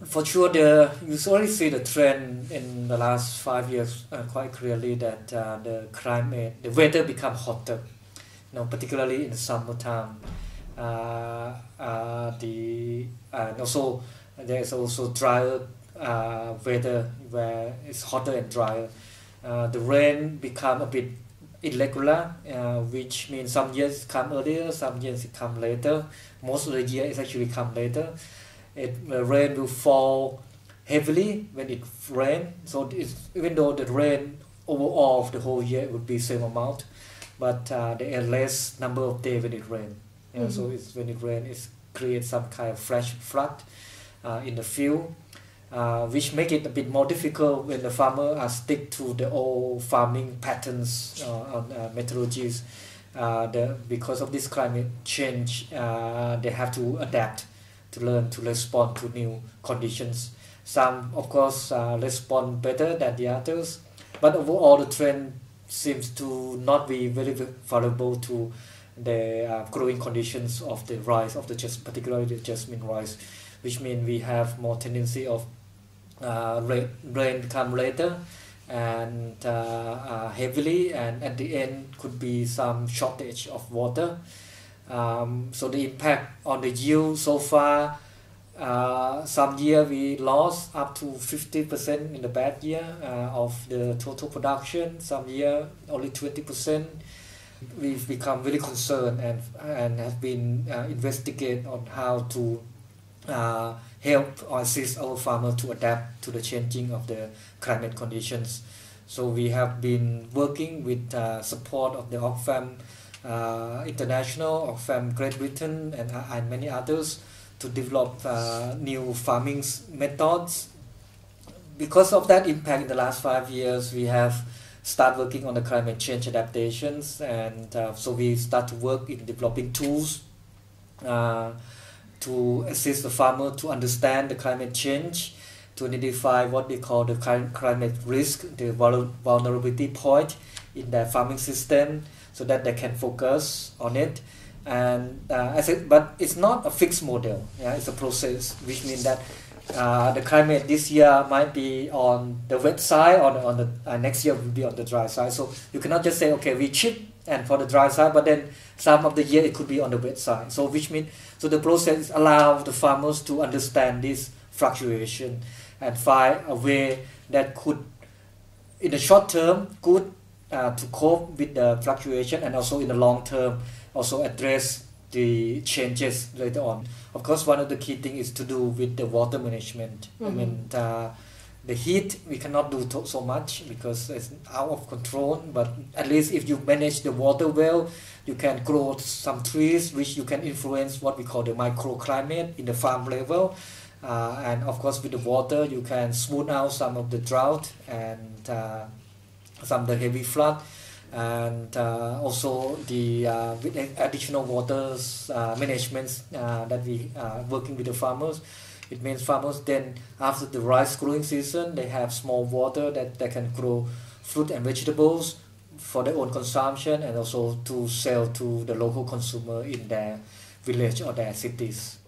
for sure, you already see the trend in the last 5 years quite clearly that the climate, the weather become hotter. Particularly in the summertime. And also there is also drier weather where it's hotter and drier. The rain become a bit irregular, which means some years come earlier, some years it come later. Most of the year it actually come later. The rain will fall heavily when it rain. So even though the rain overall of the whole year it would be same amount, but there are less number of days when it rain. So when it rain, it creates some kind of flash flood in the field, which make it a bit more difficult when the farmer stick to the old farming patterns on methodologies. Because of this climate change, they have to adapt, to learn to respond to new conditions. Some, of course, respond better than the others, but overall the trend seems to not be very favorable to the growing conditions of the rice, particularly the jasmine rice, which means we have more tendency of rain come later and heavily, and at the end could be some shortage of water. So the impact on the yield so far, some year we lost up to 50% in the bad year of the total production. Some year only 20%. We've become very concerned and have been investigate on how to help or assist our farmers to adapt to the changing of the climate conditions. So we have been working with support of the Oxfam International, Oxfam Great Britain, and many others to develop new farming methods. Because of that impact in the last 5 years, we have started working on the climate change adaptations, and so we start to work in developing tools to assist the farmer to understand the climate change, to identify what they call the climate risk, the vulnerability point in their farming system, so that they can focus on it. And but it's not a fixed model. It's a process, which means that the climate this year might be on the wet side, on the next year will be on the dry side. So you cannot just say, okay, we chip and for the dry side, but then some of the year it could be on the wet side. So which means, so the process allows the farmers to understand this fluctuation and find a way that could, in the short term, good to cope with the fluctuation, and also in the long term also address the changes later on. Of course, one of the key things is to do with the water management. I mean, the heat we cannot do so much because it's out of control, but at least if you manage the water well, you can grow some trees which you can influence what we call the microclimate in the farm level. And of course, with the water you can smooth out some of the drought and some of the heavy flood. And also the with additional waters management that we are working with the farmers. It means farmers then, after the rice growing season, they have small water that they can grow fruit and vegetables for their own consumption, and also to sell to the local consumer in their village or their cities.